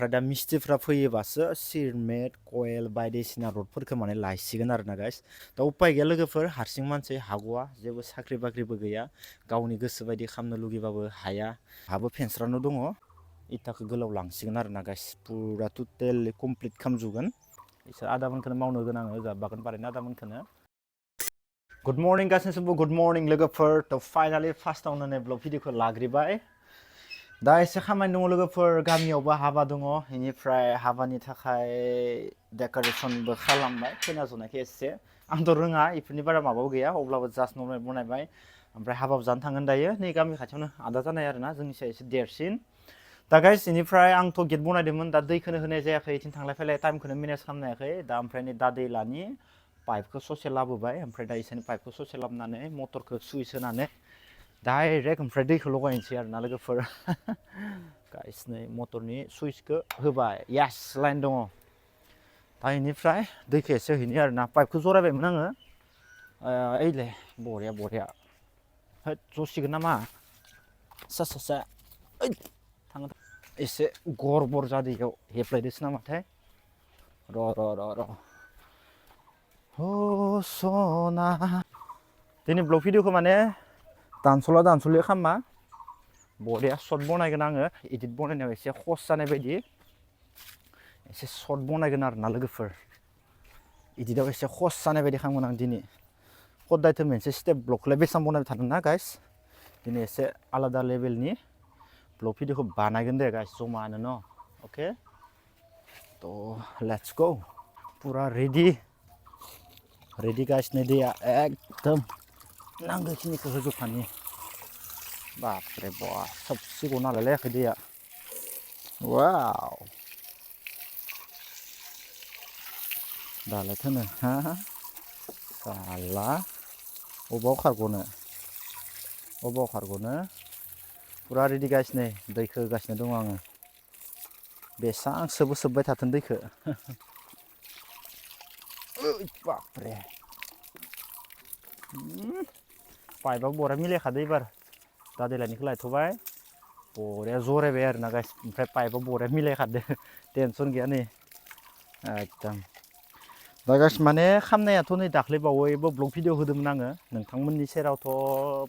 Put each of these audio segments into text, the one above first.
दा मिस्ट्रिफ्रा फैयोबासो सिमेन्ट कयल बायदिसिना रडफोरखौ माने लायसिगोन आरोना गाइस। दा उपाय गैया लोगोफोर, हारसिं मानसि हाग'वा, जेबो साख्रि बाख्रिबो गैया, गावनि गोसो बायदि खालामनो लुगैबाबो हाया। हाबो फेनस्रानो दङ, इथाखौ गोलाव लांसिगोन आरोना गाइस। पुरा टटेलि कमप्लिट खालामजोबगोन। इसोर आदामोनखौनो मावनो गोनां जा बागान बारिनि आदामोनखौनो। गुड मर्निं गासैनोबो, गुड मर्निं लोगोफोर। थ' फाइनालि फार्स्टआवनो नै ब्लग भिडिअखौ लाग्रोबाय। दा एसे खामानि दङ लोगोफोर, गामियावबो हाबा दङ, बेनिफ्राय हाबानि थाखाय डेक'रेसनबो खालामबाय, खैना जनायखौ एसे। आंथ' रोङा, इफोरनि बारा माबाबो गैया, अब्लाबो जास्ट नर्मेल बनायबाय। ओमफ्राय हाबाबो जानो थांगोन दायो, नै गामि खाथियावनो आदा जानाय आरोना, जोंनिसाय एसे देरसिन। दा गाइस बेनिफ्राय आंथ' गेट बनायदोंमोन, दा दैखौनो होनाय जायाखै, इथिं थांलाय फैलाय टाइमखौनो मेनेज खालामनो हायाखै। दा ओमफ्राय नै दा दैलानि पाइपखौ ससे लाबोबाय, ओमफ्राय दा इसोरनि पाइपखौ ससे लाबोनानै मटरखौ सुइस होनानै डाइरेक्ट ओमफ्राय दैखौ लगायनोसै आरोना लोगोफोर। गाइस नै मटरनि सुइचखौ होबाय, यास लाइन दङ। दा बेनिफ्राय दैखौ एसे हैनि आरोना, पाइपखौ जरायबायमोन आङो। ओइले बरिया बरिया, होद जसिगोन नामा? ओइ थाङो एसे गरबर जादों, इयाव हेबलायदोंसो नामाथाय। र' अ सना। दिनै ब्लग भिडिअखौ माने दानस'ला खालामा, बरिया सर्ट बनायगोन आङो, इदिट बनायनायाव एसे खस जानाय बायदि एसे सर्ट बनायगोन आरोना लोगोफोर। इदिटाव एसे खस जानाय बायदि खालामगोन आं दिनै। हदायथ' मोनसे स्टेप ब्लगखौलाय बेसेबां बनायबाय थादों ना गाइस। दिनै एसे आलादा लेभेलनि ब्लग भिडिअखौ बानायगोन दे गाइस जमानो न', अके। थ' लेट्स गो, पुरा रेडि गाइस। नै दैया एकदम नांगौखिनिखौ होजोबखानि। बापरे बा, सबसे गनो हालायलायाखै दैया। वाव, दालायथोनो हा साला अबाव खारग'नो। पुरा रेडि गाइस, नै दैखौ होगासिनो दङ आङो। बेसां सोबाय थाथों दैखौ। ओइ बापरे, पाइपआबो बरिया मिलायखादो एबार। दा दैलायनिखौ लायथ'बाय, बरिया जरायबाय आरोना गाइस। ओमफ्राय पाइपआव बरिया मिलायखादो, टेनसन गैया नै एकदम। दा गाइस माने खामनायाथ' नै दाख्लैबावैबो ब्लग भिडिअ होदोंमोन आङो, नोंथांमोननि सेरावथ'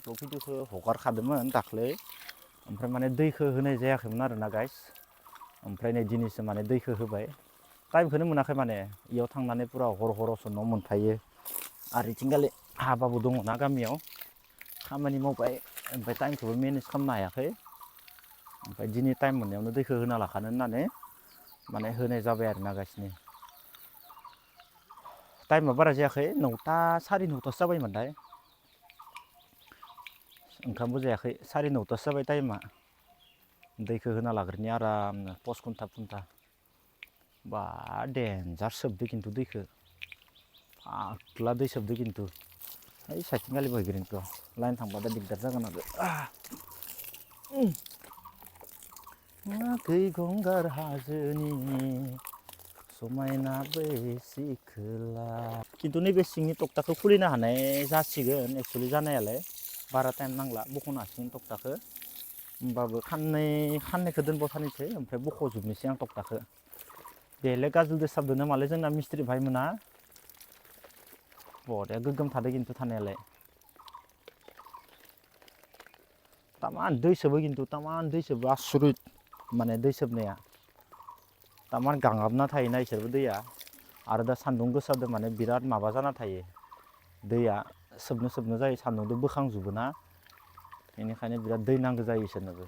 ब्लग भिडिअखौ हगारखादोंमोन दाख्लै। ओमफ्राय माने दैखौ होनाय जायाखैमोन आरोना गाइस। ओमफ्राय नै दिनैसो माने दैखौ होबाय। टाइमखौनो मोनाखै माने, इयाव थांनानै पुरा हरसो न' मोनफायो। आरो इथिंगालि हाबाबो दङना गामियाव, खामानि मावबाय, ओमफ्राय टाइमखौबो मेनेज खालामनो हायाखै। ओमफ्राय दिनै टाइम मोननायावनो दैखौ होना लाखानो होननानै माने होनाय जाबाय आरोना गाइस। नै टाइमा बारा जायाखै, 9ता 9:30 जाबायमोनथाय। ओंखामबो जायाखै, 9:30 जाबाय टाइमा। दैखौ होना लाग्रोनि आरामनो पस खुन्था। बा देन्जार सोबदो खिन्थु दैखौ, फाग्ला दै सोबदो खिन्थु। ओइ साइथिं गालि बोहैग्रायानोथ', लाइन थांबाथाय दिगदार जागोन आरो। थै गंगार हाजोनि समायना बै सिखोला। खिन्थु नैबे सिंनि टक्टाखौ खुलिनो हानाय जासिगोन एक्सुवेलि जानायालाय, बारा टाइम नांला, बख'नो हासिगोन टक्टाखौ। होमबाबो खाननैखौ दोनबावथारनोसै, ओमफ्राय बख'जोबनोसै आं टक्टाखौ। बेलेग गाज्रिजों साबदों मालै जोंना मिस्ट्रि भाइ मोना। बरिया गोगोम थादों खिन्थु थानायालाय। तामान दै सोबो खिन्थु, तामान दै सोबो, आसरित माने दै सोबनाया। तामान गांहाबना थायोना इसोरबो दैया। आरो दा सान्दुं गोसादों माने बिराद माबा जाना थायो दैया, सोबनो जायो, सान्दुंजों बोखांजोबो ना। बेनिखायनो बिराद दै नांगौ जायो इसोरनोबो।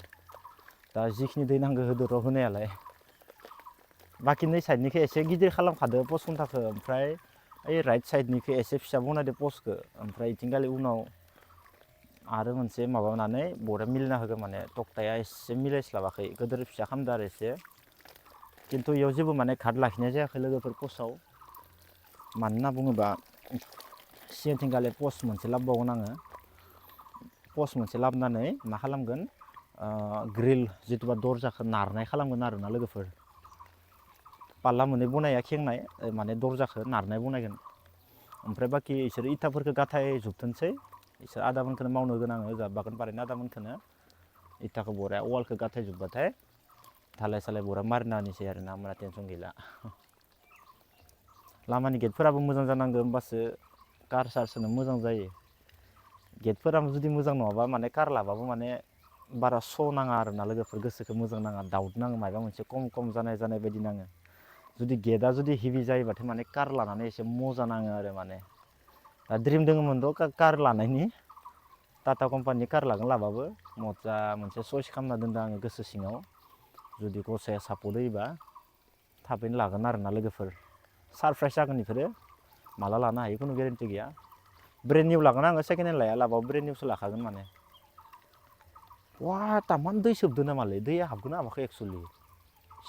दा जिखिनि दै नांगौ होदो र' होनायालाय। बाखि नै साइडनिखौ एसे गिदिर खालामखादो पस खुन्थाखौ, ओमफ्राय ओइ राइट साइडनिखौ एसे फिसा बनायदो पस्टखौ, ओमफ्राय इथिंगालि उनाव आरो मोनसे माबानानै बरिया मिलायना होगोन माने। टक्टाया एसे मिलायस्लाबाखै, गिदिर फिसा खालामदो आरो एसे। खिन्थु इयाव जेबो माने घाट लाखिनाय जायाखै लोगोफोर पस्टआव। मानो होनना बुङोबा सिगांथिंगालि पस्ट मोनसे लाबोबावगोन आङो। पस्ट मोनसे लाबोनानै मा खालामगोन, ग्रिल जिथुबा दरजाखौ नारनाय खालामगोन आरोना लोगोफोर। पाल्ला मोननै बनाया खेंनाय, माने दरजाखौ नारनाय बनायगोन। ओमफ्राय बाखि इसोर इथाफोरखौ गाथाय जोबथोंसै, इसोर आदामोनखौनो मावनो गोनां, ओजा बागान बारिनि आदामोनखौनो। इथाखौ बरिया वालखौ गाथाय जोब्बाथाय धालाय सालाय बरा मारिना होनोसै आरो ना होमबाना टेनसन गैला लामानि गेटफोराबो मोजां जानांगौ होमबासो कार सार्स होनो मोजां जायो गेटफोरा जुदि मोजां नङाबा माने कार लाबाबो माने बारा स' नाङा आरो ना लोगोफोर गोसोखौ मोजां नाङा दाउट नाङो माबा मोनसे खम जानाय बायदि नाङो जुदि गेटआ जुदि हेभि जायोबाथाय माने कार लानानै एसे मजा नाङो आरो माने ड्रिम दङमोनथ' कार लानायनि टाटा कम्पानिनि कार लागोन लाबाबो मजा मोनसे चइस खालामना दोनदों आङो गोसो सिङाव जुदि गसाया सापर्ट होयोबा थाबैनो लागोन आरो ना लोगोफोर सारप्राइज जागोन बेफोरो माला लानो हायो खुनु गेरेन्टि गैया ब्रेन्ड निउ लागोन आङो सेकेन्ड हेन्ड लाया लाबाबो ब्रेन्ड निउसो लाखागोन माने वा तामान दै सोबदो नामालै दैया हाबगोन ना हाबाखै एक्सुवेलि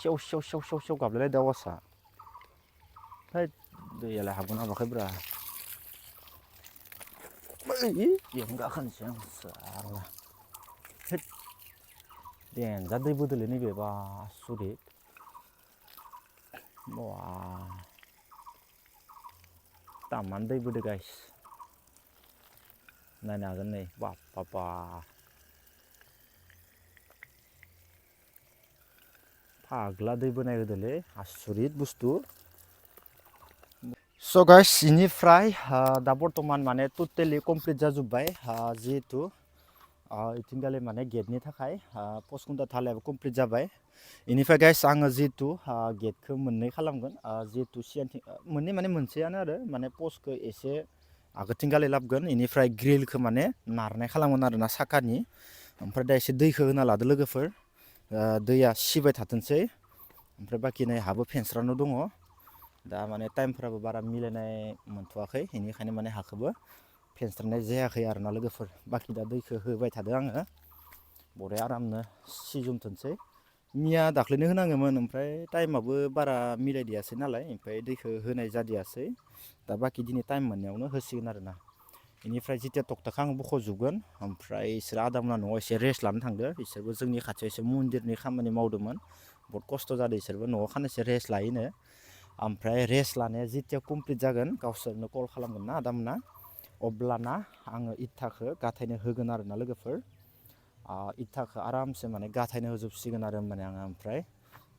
सेव गाबलायलायदो आवासा है दैयालाय हाबगोन ना हाबाखैब्रा बेयावनो गाखोनोसै आं साला है देन्जार दै बोदोलै नैबे बा आसरित वा तामान दै बोदो गाइस नायनो हागोन नै बाप्पा फाग्ला दै बोनाय होदोलै आसरित बुस्थु स' गाइस इनिफ्राय दा बर्थमान माने टटेलि कमप्लिट जाजोब्बाय जिहेतु इथिंगालि माने गेटनि थाखाय पस्ट खुन्था धालायाबो कमप्लिट जाबाय इनिफ्राय गाइस आङो जिहेतु गेटखौ मोननै खालामगोन जिहेतु सिगांथिं मोननै माने मोनसेयानो आरो माने पस्टखौ एसे आगोथिंगालि लाबोगोन इनिफ्राय ग्रिलखौ माने नारनाय खालामगोन आरोना साखानि ओमफ्राय दा एसे दैखौ होना लादो लोगोफोर दैया सिबाय थाथोंसै ओमफ्राय बाखि नै हाबो फेनस्रानो दङ दा माने टाइमफोराबो बारा मिलायनाय मोनथ'वाखै बेनिखायनो माने हाखौबो फेनस्रानाय जायाखै आरो ना लोगोफोर बाखि दा दैखौ होबाय थादों आङो बरिया आरामनो सिजोमथोंसै मिया दाख्लैनो होनाङोमोन ओमफ्राय टाइमाबो बारा मिलायदियासै नालाय ओमफ्राय दैखौ होनाय जादियासै दा बाखि दिनै टाइम मोननायावनो होसिगोन आरोना बेनिफ्राय जेथिया टक्टाखौ आं बख'जोबगोन ओमफ्राय इसोर आदामोना न'आव एसे रेस्ट लानो थांदो बिसोरबो जोंनि खाथियाव एसे मन्दिरनि खामानि मावदोंमोन बहुत खस्थ' जादों इसोरबो न'आव खाननैसो रेस्ट लायोनो ओमफ्राय रेस्ट लानाया जेथिया कमप्लिट जागोन गावसोरनो कल खालामगोन ना आदामोना अब्लाना आङो इथाखौ गाथायनो होगोन आरोना लोगोफोर इथाखौ आरामसे माने गाथायनो होजोबसिगोन आरो माने आङो ओमफ्राय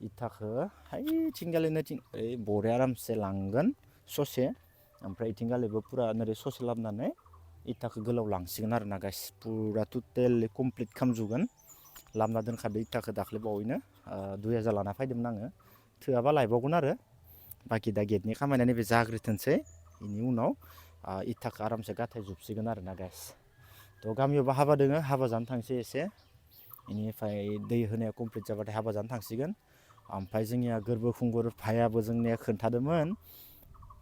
इथाखौ हैथिंगालिनोथिं ओइ बरिया आरामसे लांगोन ससे ओमफ्राय इथिंगालिबो पुरा नोरै ससे लाबोनानै इथाखौ गोलाव लांसिगोन आरोना गाइस पुरा टटेलि कमप्लिट खालामजोबगोन लामना दोनखादो इथाखौ दाख्लै बावैनो 2000 लाना फैदोंमोन आङो थोआबा लायबावगोन आरो बाखि दा गेटनि खामानिया नैबे जाग्रोथोंसै बेनि उनाव इथाखौ आरामसे गाथायजोबसिगोन आरोना गाइस थ' गामियावबो हाबा दोङो हाबा जानो थांसै एसे बेनिफ्राय दै होनाया कमप्लिट जाबाथाय हाबा जानो थांसिगोन ओमफ्राय जोंनिया गोरबो खुंगुर भायाबो जोंनिया खोन्थादोंमोन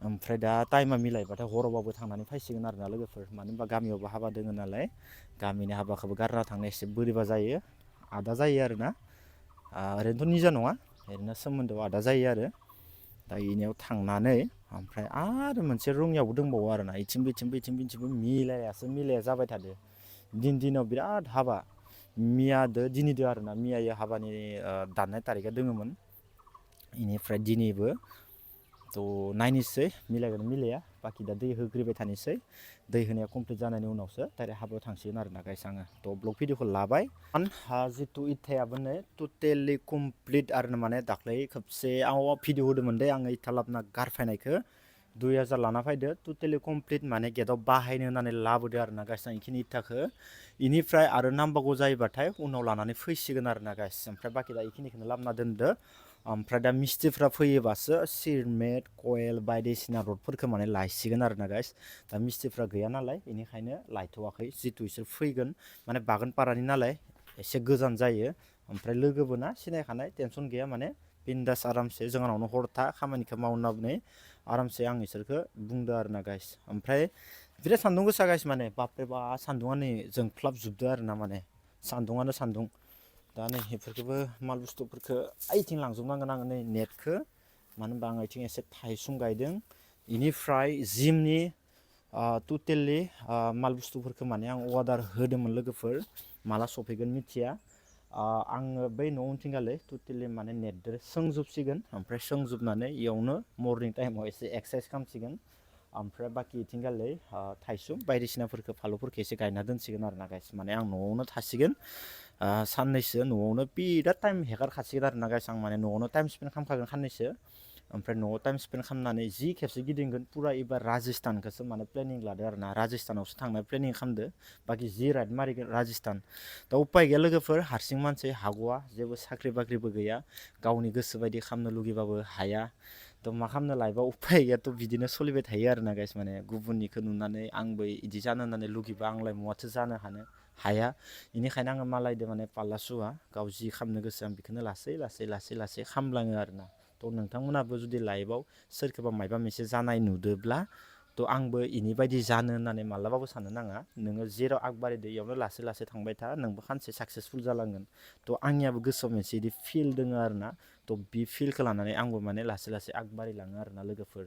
ओमफ्राय दा टाइमा मिलायबाथाय हरावबाबो थांनानै फैसिगोन आरोना लोगोफोर मानो होनबा गामियावबो हाबा दोङो नालाय गामिनि हाबाखौबो गारना थांनो एसे बोरैबा जायो आदा जायो आरोना ओरैनोथ' निजा नङा ओरैनो सोमोन्दोआव आदा जायो आरो दा इनियाव थांनानै ओमफ्राय आरो मोनसे रङियावबो दंबावो आरोना इथिंबो मिलाया जाबाय थादो दिनाव बिराद हाबा मियादो दिनैदो आरोना मियायो हाबानि दाननाय थारिखआ दोङोमोन बेनिफ्राय दिनैबो थ' नायनोसै मिलायगोन मिलाया बाखि दा दै होग्रोबाय थानोसै दै होनाया कमप्लिट जानायनि उनावसो डाइरेक्ट हाबायाव थांसिगोन आरोना गाइस आङो थ' ब्लग भिडिअखौ लाबाय जितु इथायाबो नै टटेलि कमप्लिट आरो माने दाख्लै खेबसे आं भिडिअ होदोंमोन दे आङो इथा लाबोना गारफायनायखौ 2000 लाना फैदो टटेलि कमप्लिट माने गेटआव बाहायनो होननानै लाबोदो आरोना गाइस आं बेखिनि इथाखौ इनिफ्राय आरो नांबावगौ जायोबाथाय उनाव लानानै फैसिगोन आरोना गाइस ओमफ्राय बाखि दा बेखिनिखौनो लाबोना दोनदो ओमफ्राय दा मिस्ट्रिफ्रा फैयोबासो सिरमेट कयल बायदिसिना रडफोरखौ माने लायसिगोन आरोना गाइस दा मिस्ट्रिफ्रा गैया नालाय बेनिखायनो लायथ'वाखै जितु इसोर फैगोन माने बागानपारानि नालाय एसे गोजान जायो ओमफ्राय लोगोबो ना सिनायखानाय टेनसन गैया माने बिन्दास आरामसे जोंहानावनो हरथा खामानिखौ मावनानै आरामसे आं इसोरखौ बुंदो आरोना गाइस ओमफ्राय बिराद सान्दुं गोसा गाइस माने बापरे बा सान्दुङा नै जोंख्लाबजोबदो आरोना माने सान्दुङानो सान्दुं दा नै बेफोरखौबो माल बुस्थुफोरखौ ओइथिं लांजोबनांगोन आङो नै नेटखौ मानो होनबा आं ओइथिं एसे थायसुम गायदों बेनिफ्राय जिमनि टटेलि माल बुस्थुफोरखौ माने आं अर्डार होदोंमोन लोगोफोर माला सफैगोन मिथिया आङो बै न' उनथिंगालै टटेलि माने नेटजों सोंजोबसिगोन ओमफ्राय सोंजोबनानै इयावनो मर्निं टाइमाव एसे एक्सारसाइस खालामसिगोन ओमफ्राय बाखि इथिंगालै थाइसुम बायदिसिनाफोरखौ फालुफोरखौ एसे गायना दोनसिगोन आरोना गाइस माने आं न'आवनो थासिगोन साननैसो न'आवनो बिराद टाइम हेगारखासिगोन आरोना गाइस आं माने न'आवनो टाइम स्पेन्ड खालामखागोन साननैसो ओमफ्राय न'आव टाइम स्पेन्ड खालामनानै जि खेबसे गिदिंगोन पुरा एबार राजस्थानखौसो माने प्लेनिं लादो आरोना राजस्थानावसो थांनाय प्लेनिं खालामदो बाखि जि राइड मारिगोन राजस्थान दा उपाय गैया लोगोफोर हारसिं मानसि हाग'वा जेबो साख्रि बाख्रिबो गैया गावनि गोसो बायदि खालामनो लुगैबाबो हाया थ' मा खालामनो लाइफआव उपाय गैयाथ' बिदिनो सोलिबाय थायो आरोना गाइस माने गुबुननिखौ नुनानै आंबो इदि जानो होननानै लुगैबा आंलाय महाथो जानो हाया बेनिखायनो आङो मालायदो माने पाल्ला सुवा गाव जि खालामनो गोसो आं बेखौनो लासै खामलाङो आरोना थ' नोंथांमोनाबो जुदि लाइफआव सोरखौबा मायबा मोनसे जानाय नुदोब्ला थ' आंबो इनि बायदि जानो होननानै मालाबाबो साननो नाङा नोङो जेराव आगबारिदो इयावनो लासै थांबाय था नोंबो सानसे साक्सेसफुल जालांगोन थ' आंनियाबो गोसोआव मोनसे इदि फिल दोङो आरोना थ' बि फिलखौ लानानै आंबो माने लासै आगबारिलाङो आरोना लोगोफोर